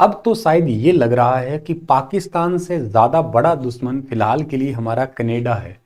अब तो शायद ये लग रहा है कि पाकिस्तान से ज्यादा बड़ा दुश्मन फिलहाल के लिए हमारा कनाडा है।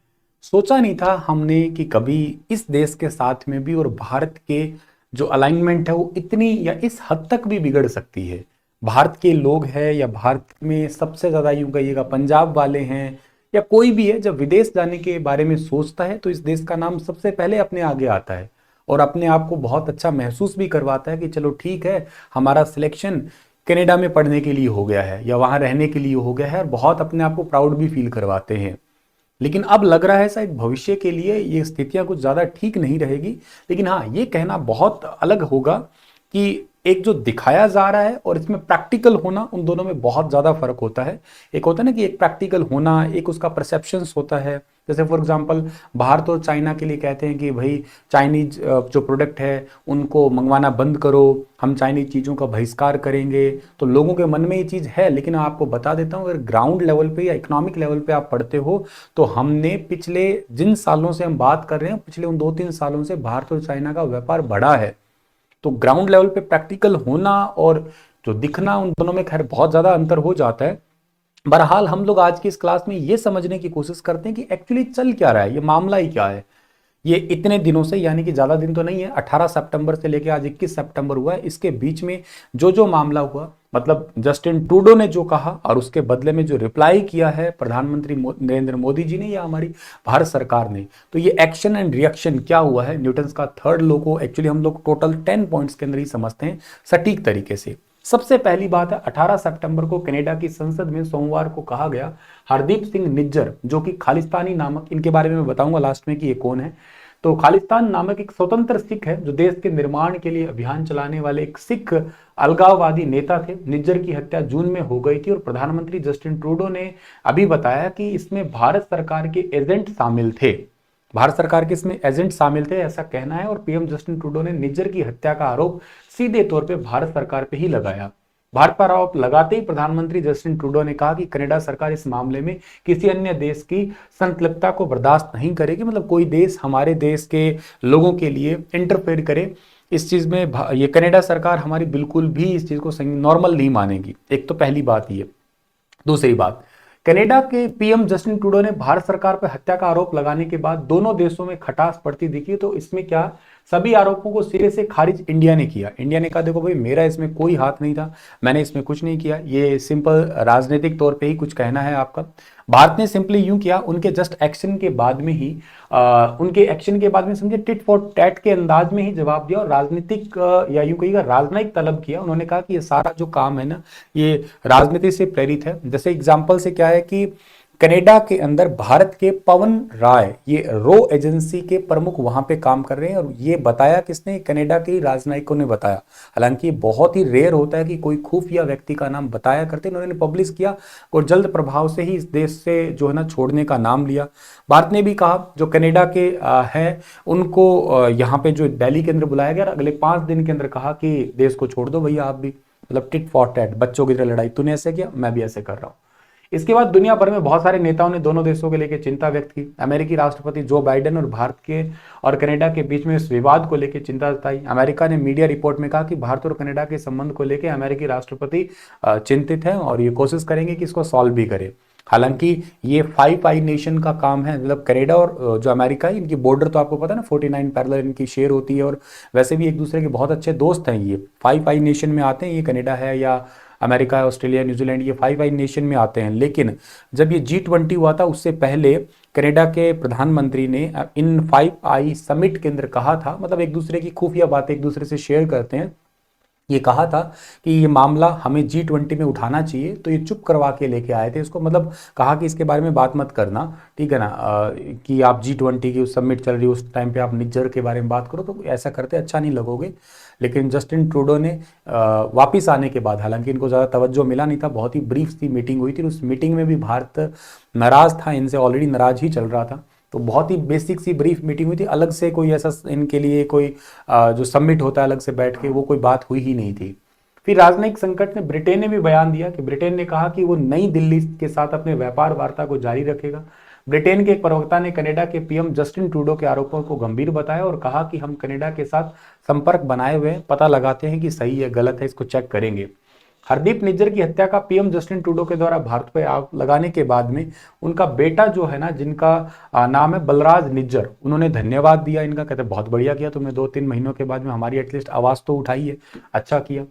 सोचा नहीं था हमने कि कभी इस देश के साथ में भी और भारत के जो अलाइनमेंट है वो इतनी या इस हद तक भी बिगड़ सकती है। भारत के लोग हैं या भारत में सबसे ज्यादा यूं कहिएगा पंजाब वाले हैं या कोई भी है, जब विदेश जाने के बारे में सोचता है तो इस देश का नाम सबसे पहले अपने आगे आता है और अपने आप को बहुत अच्छा महसूस भी करवाता है कि चलो ठीक है, हमारा सिलेक्शन कनाडा में पढ़ने के लिए हो गया है या वहां रहने के लिए हो गया है, और बहुत अपने आप को प्राउड भी फील करवाते हैं। लेकिन अब लग रहा है शायद भविष्य के लिए ये स्थितियां कुछ ज्यादा ठीक नहीं रहेगी। लेकिन हाँ, ये कहना बहुत अलग होगा कि एक जो दिखाया जा रहा है और इसमें प्रैक्टिकल होना, उन दोनों में बहुत ज्यादा फर्क होता है। एक होता है ना कि एक प्रैक्टिकल होना, एक उसका परसेप्शंस होता है। जैसे फॉर एग्जांपल भारत और चाइना के लिए कहते हैं कि भाई चाइनीज जो प्रोडक्ट है उनको मंगवाना बंद करो, हम चाइनीज चीज़ों का बहिष्कार करेंगे। तो लोगों के मन में ये चीज़ है, लेकिन आपको बता देता हूँ, अगर ग्राउंड लेवल पे या इकोनॉमिक लेवल पे आप पढ़ते हो तो हमने पिछले जिन सालों से हम बात कर रहे हैं, पिछले उन 2-3 सालों से भारत और चाइना का व्यापार बढ़ा है। तो ग्राउंड लेवल पे प्रैक्टिकल होना और जो दिखना, उन दोनों में खैर बहुत ज्यादा अंतर हो जाता है। बहरहाल हम लोग आज की इस क्लास में ये समझने की कोशिश करते हैं कि एक्चुअली चल क्या रहा है, ये मामला ही क्या है। ये इतने दिनों से, यानी कि ज्यादा दिन तो नहीं है, 18 सितंबर से लेकर आज 21 सितंबर हुआ है, इसके बीच में जो जो मामला हुआ, मतलब जस्टिन ट्रूडो ने जो कहा और उसके बदले में जो रिप्लाई किया है प्रधानमंत्री नरेंद्र मोदी जी ने या हमारी भारत सरकार ने, तो ये एक्शन एंड रिएक्शन क्या हुआ है, न्यूटन का थर्ड लॉ को एक्चुअली हम लोग टोटल 10 पॉइंट्स के अंदर ही समझते हैं सटीक तरीके से। सबसे पहली बात है, 18 सितंबर को कनाडा की संसद में सोमवार को कहा गया, हरदीप सिंह निज्जर जो कि खालिस्तानी नामक, इनके बारे में मैं बताऊंगा लास्ट में कि ये कौन है। तो खालिस्तान नामक एक स्वतंत्र सिख है जो देश के निर्माण के लिए अभियान चलाने वाले एक सिख अलगाववादी नेता थे। निज्जर की हत्या जून में हो गई थी और प्रधानमंत्री जस्टिन ट्रूडो ने अभी बताया कि इसमें भारत सरकार के एजेंट शामिल थे। भारत सरकार के इसमें एजेंट शामिल थे ऐसा कहना है, और पीएम जस्टिन ट्रूडो ने निज्जर की हत्या का आरोप सीधे तौर पे भारत सरकार पे ही लगाया। भारत पर आरोप लगाते ही प्रधानमंत्री जस्टिन ट्रूडो ने कहा कि कनाडा सरकार इस मामले में किसी अन्य देश की संलिप्तता को बर्दाश्त नहीं करेगी, मतलब कोई देश हमारे देश के लोगों के लिए इंटरफेयर करे इस चीज में, ये कनाडा सरकार हमारी बिल्कुल भी इस चीज को नॉर्मल नहीं मानेगी। एक तो पहली बात ये। दूसरी बात, कनाडा के पीएम जस्टिन ट्रूडो ने भारत सरकार पर हत्या का आरोप लगाने के बाद दोनों देशों में खटास पड़ती दिखी। तो इसमें क्या, सभी आरोपों को सिरे से खारिज इंडिया ने किया। इंडिया ने कहा देखो भाई, मेरा इसमें कोई हाथ नहीं था, मैंने इसमें कुछ नहीं किया, ये सिंपल राजनीतिक तौर पे ही कुछ कहना है आपका। भारत ने सिंपली यूं किया, उनके जस्ट एक्शन के बाद में ही उनके एक्शन के बाद में समझे टिट फॉर टैट के अंदाज में ही जवाब दिया और राजनीतिक या यूं कहिएगा राजनयिक तलब किया। उन्होंने कहा कि ये सारा जो काम है ना, ये राजनीति से प्रेरित है। जैसे एग्जाम्पल से क्या है कि कनाडा के अंदर भारत के पवन राय, ये रो एजेंसी के प्रमुख वहां पे काम कर रहे हैं, और ये बताया किसने, कनाडा के राजनयिकों ने बताया। हालांकि बहुत ही रेयर होता है कि कोई खुफिया व्यक्ति का नाम बताया करते, उन्होंने पब्लिश किया और जल्द प्रभाव से ही इस देश से जो है ना छोड़ने का नाम लिया। भारत ने भी कहा जो कनाडा के हैं उनको यहाँ पे जो दिल्ली के अंदर बुलाया गया, अगले 5 दिन के अंदर कहा कि देश को छोड़ दो भैया आप भी, मतलब टिट फॉर टैट, बच्चों की तरह लड़ाई, तूने ऐसे किया मैं भी ऐसे कर रहा हूं। इसके बाद दुनिया भर में बहुत सारे नेताओं ने दोनों देशों के लेकर चिंता व्यक्त की। अमेरिकी राष्ट्रपति जो बाइडेन और भारत के और कनाडा के बीच में इस विवाद को लेकर चिंता जताई। अमेरिका ने मीडिया रिपोर्ट में कहा कि भारत और कनाडा के संबंध को लेकर अमेरिकी राष्ट्रपति चिंतित है और ये कोशिश करेंगे कि इसको सॉल्व भी करे। हालांकि ये 5 आई नेशन का काम है, मतलब कनाडा और जो अमेरिका है, इनकी बॉर्डर तो आपको पता है ना 49 पैरेलल इनकी शेयर होती है, और वैसे भी एक दूसरे के बहुत अच्छे दोस्त हैं। ये 5 आई नेशन में आते हैं, ये कनाडा है या अमेरिका है, ऑस्ट्रेलिया, न्यूजीलैंड, ये 5 आई नेशन में आते हैं। लेकिन जब ये G20 हुआ था उससे पहले कनाडा के प्रधानमंत्री ने इन 5 आई समिट के अंदर कहा था, मतलब एक दूसरे की खुफिया बातें एक दूसरे से शेयर करते हैं, ये कहा था कि ये मामला हमें G20 में उठाना चाहिए। तो ये चुप करवा के लेके आए थे इसको, मतलब कहा कि इसके बारे में बात मत करना, ठीक है ना, कि आप G20 की उस समिट चल रही है उस टाइम पे आप निज्जर के बारे में बात करो, तो ऐसा करते अच्छा नहीं लगोगे। लेकिन जस्टिन ट्रूडो ने वापिस आने के बाद, हालांकि इनको ज़्यादा तवज्जो मिला नहीं था, बहुत ही ब्रीफ सी मीटिंग हुई थी, उस मीटिंग में भी भारत नाराज था, इनसे ऑलरेडी नाराज ही चल रहा था। तो बहुत ही बेसिक सी ब्रीफ मीटिंग हुई थी, अलग से कोई ऐसा इनके लिए कोई जो समिट होता है अलग से बैठ के, वो कोई बात हुई ही नहीं थी। फिर राजनयिक संकट ने ब्रिटेन ने भी बयान दिया कि ब्रिटेन ने कहा कि वो नई दिल्ली के साथ अपने व्यापार वार्ता को जारी रखेगा। ब्रिटेन के एक प्रवक्ता ने कनाडा के पीएम जस्टिन ट्रूडो के आरोपों को गंभीर बताया और कहा कि हम कनाडा के साथ संपर्क बनाए हुए हैं, पता लगाते हैं कि सही है गलत है, इसको चेक करेंगे। हरदीप निज्जर की हत्या का पीएम जस्टिन ट्रूडो के द्वारा भारत पर आरोप लगाने के बाद में उनका बेटा जो है ना, जिनका नाम है बलराज निज्जर, उन्होंने धन्यवाद दिया इनका, कहते बहुत बढ़िया किया तुमने, 2-3 महीनों के बाद में हमारी एटलीस्ट आवाज तो उठाई है, अच्छा किया।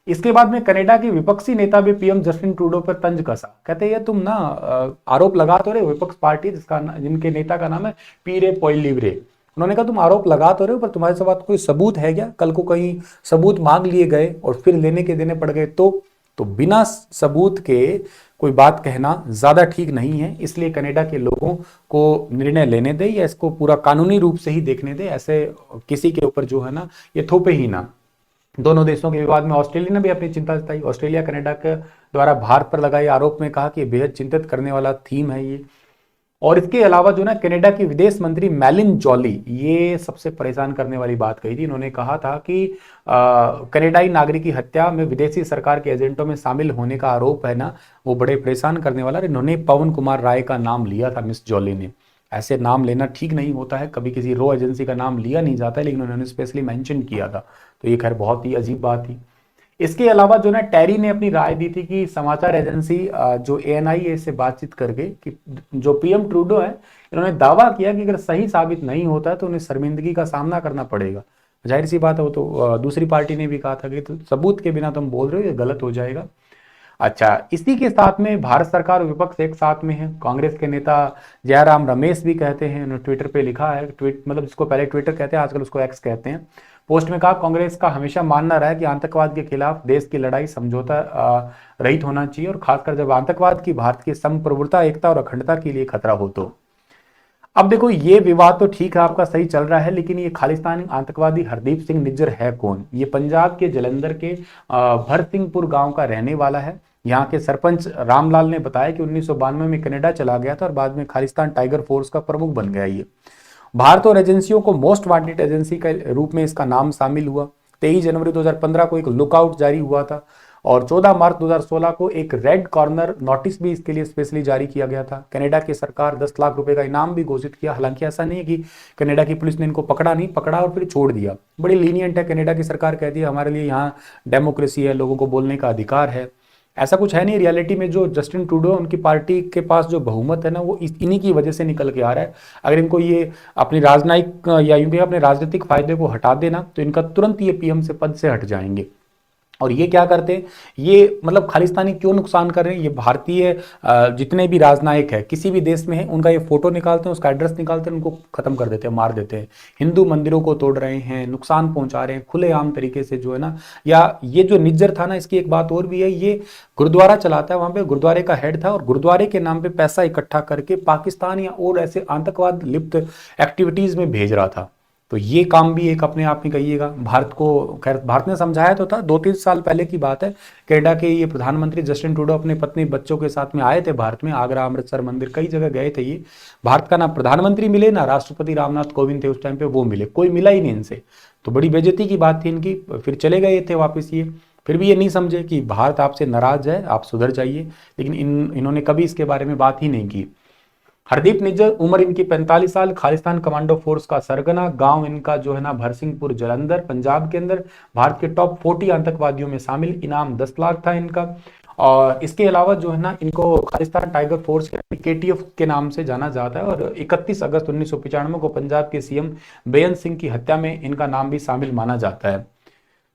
इसके बाद में कनाडा के विपक्षी नेता भी पीएम जस्टिन ट्रूडो पर तंज कसा, कहते ये तुम ना आरोप लगा तो रहे, विपक्ष पार्टी जिनके नेता का नाम है पीरे पोइलिवरे, उन्होंने कहा तुम आरोप लगा तो रहे हो पर तुम्हारे साथ कोई सबूत है क्या? कल को कहीं सबूत मांग लिए गए और फिर लेने के देने पड़ गए तो बिना सबूत के कोई बात कहना ज्यादा ठीक नहीं है। इसलिए कनाडा के लोगों को निर्णय लेने दे या इसको पूरा कानूनी रूप से ही देखने दे, ऐसे किसी के ऊपर जो है ना ये थोपे ही ना। दोनों देशों के विवाद में ऑस्ट्रेलिया ने भी अपनी चिंता जताई। ऑस्ट्रेलिया कनाडा के द्वारा भारत पर लगाए आरोप में कहा कि बेहद चिंतित करने वाला थीम है ये। और इसके अलावा जो ना कनाडा की विदेश मंत्री मेलिन जॉली, ये सबसे परेशान करने वाली बात कही थी। इन्होंने कहा था कि कनाडाई नागरिक की हत्या में विदेशी सरकार के एजेंटों में शामिल होने का आरोप है ना, वो बड़े परेशान करने वाला। इन्होंने पवन कुमार राय का नाम लिया था, मिस जॉली ने। ऐसे नाम लेना ठीक नहीं होता है, कभी किसी रो एजेंसी का नाम लिया नहीं जाता है, लेकिन उन्होंने स्पेशली मेंशन किया था, तो ये खैर बहुत ही अजीब बात थी। इसके अलावा जो ना टेरी ने अपनी राय दी थी कि समाचार एजेंसी जो ANIA से बातचीत करके कि जो पीएम ट्रूडो है, इन्होंने दावा किया कि अगर सही साबित नहीं होता है तो उन्हें शर्मिंदगी का सामना करना पड़ेगा। जाहिर सी बात है, वो तो दूसरी पार्टी ने भी कहा था कि तो सबूत के बिना तुम बोल रहे हो, ये गलत हो जाएगा। अच्छा, इसी के साथ में भारत सरकार और विपक्ष एक साथ में है। कांग्रेस के नेता जयराम रमेश भी कहते हैं, उन्होंने ट्विटर पे लिखा है, ट्वीट मतलब जिसको पहले ट्विटर कहते हैं आजकल उसको एक्स कहते हैं, पोस्ट में कहा कांग्रेस का हमेशा मानना रहा है कि आतंकवाद के खिलाफ देश की लड़ाई समझौता रहित होना चाहिए, और खासकर जब आतंकवाद की भारत की संप्रभुता, एकता और अखंडता के लिए खतरा हो तो। अब देखो, ये विवाद तो ठीक है आपका सही चल रहा है, लेकिन ये खालिस्तानी आतंकवादी हरदीप सिंह निज्जर है कौन? ये पंजाब के जलंधर के भरसिंहपुर गांव का रहने वाला है। यहाँ के सरपंच रामलाल ने बताया कि 1992 में कनाडा चला गया था और बाद में खालिस्तान टाइगर फोर्स का प्रमुख बन गया। ये भारत और एजेंसियों को मोस्ट वांटेड एजेंसी के रूप में इसका नाम शामिल हुआ। 23 जनवरी 2015 को एक लुकआउट जारी हुआ था और 14 मार्च 2016 को एक रेड कॉर्नर नोटिस भी इसके लिए स्पेशली जारी किया गया था। कनाडा की सरकार 10 लाख रुपए का इनाम भी घोषित किया। हालांकि ऐसा नहीं है कि कनाडा की पुलिस ने इनको पकड़ा और फिर छोड़ दिया। बड़ी लीनियंट है कनाडा की सरकार, कहती है हमारे लिए यहाँ डेमोक्रेसी है, लोगों को बोलने का अधिकार है। ऐसा कुछ है नहीं। रियलिटी में जो जस्टिन ट्रूडो, उनकी पार्टी के पास जो बहुमत है ना, वो इन्हीं की वजह से निकल के आ रहा है। अगर इनको ये अपनी राजनयिक या यूं कहें अपने राजनीतिक फायदे को हटा देना तो इनका तुरंत ये पीएम से पद से हट जाएंगे। और ये क्या करते हैं, ये मतलब खालिस्तानी क्यों नुकसान कर रहे हैं? ये भारतीय जितने भी राजनायक है किसी भी देश में है, उनका ये फोटो निकालते हैं, उसका एड्रेस निकालते हैं, उनको खत्म कर देते हैं, मार देते हैं। हिंदू मंदिरों को तोड़ रहे हैं, नुकसान पहुंचा रहे हैं खुलेआम तरीके से जो है ना। या ये जो निज्जर था ना, इसकी एक बात और भी है, ये गुरुद्वारा चलाता है, वहां पे गुरुद्वारे का हेड था और गुरुद्वारे के नाम पे पैसा इकट्ठा करके पाकिस्तान या और ऐसे आतंकवाद लिप्त एक्टिविटीज में भेज रहा था। तो ये काम भी एक अपने आप में कहिएगा। भारत को, खैर भारत ने समझाया तो था, 2-3 साल पहले की बात है। कनाडा के ये प्रधानमंत्री जस्टिन ट्रूडो अपने पत्नी बच्चों के साथ में आए थे भारत में, आगरा, अमृतसर, मंदिर, कई जगह गए थे। ये भारत का ना प्रधानमंत्री मिले ना राष्ट्रपति रामनाथ कोविंद थे उस टाइम पे, वो मिले, कोई मिला ही नहीं इनसे। तो बड़ी बेइज्जती की बात थी इनकी। फिर चले गए थे वापस ये, फिर भी ये नहीं समझे कि भारत आपसे नाराज है, आप सुधर जाइए। लेकिन इन्होंने कभी इसके बारे में बात ही नहीं की। हरदीप निज्जर, उम्र इनकी 45 साल, खालिस्तान कमांडो फोर्स का सरगना, गांव इनका जो है ना भरसिंहपुर जलंधर पंजाब के अंदर, भारत के टॉप 40 आतंकवादियों में शामिल, इनाम 10 लाख था इनका। और इसके अलावा जो है ना इनको खालिस्तान टाइगर फोर्स KTF के नाम से जाना जाता है। और 31 अगस्त 1995 को पंजाब के CM बेअंत सिंह की हत्या में इनका नाम भी शामिल माना जाता है।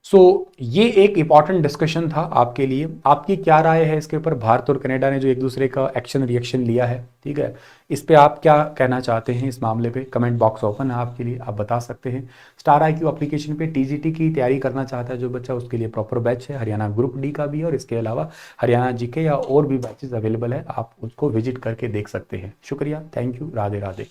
सो ये एक इंपॉर्टेंट डिस्कशन था आपके लिए। आपकी क्या राय है इसके ऊपर? भारत और कनाडा ने जो एक दूसरे का एक्शन रिएक्शन लिया है, ठीक है, इस पे आप क्या कहना चाहते हैं? इस मामले पे कमेंट बॉक्स ओपन है आपके लिए, आप बता सकते हैं। स्टार IQ एप्लीकेशन पे TGT की तैयारी करना चाहता है जो बच्चा, उसके लिए प्रॉपर बैच है, हरियाणा ग्रुप D का भी, और इसके अलावा हरियाणा GK या और भी बैचेस अवेलेबल है, आप उसको विजिट करके देख सकते हैं। शुक्रिया, थैंक यू, राधे राधे।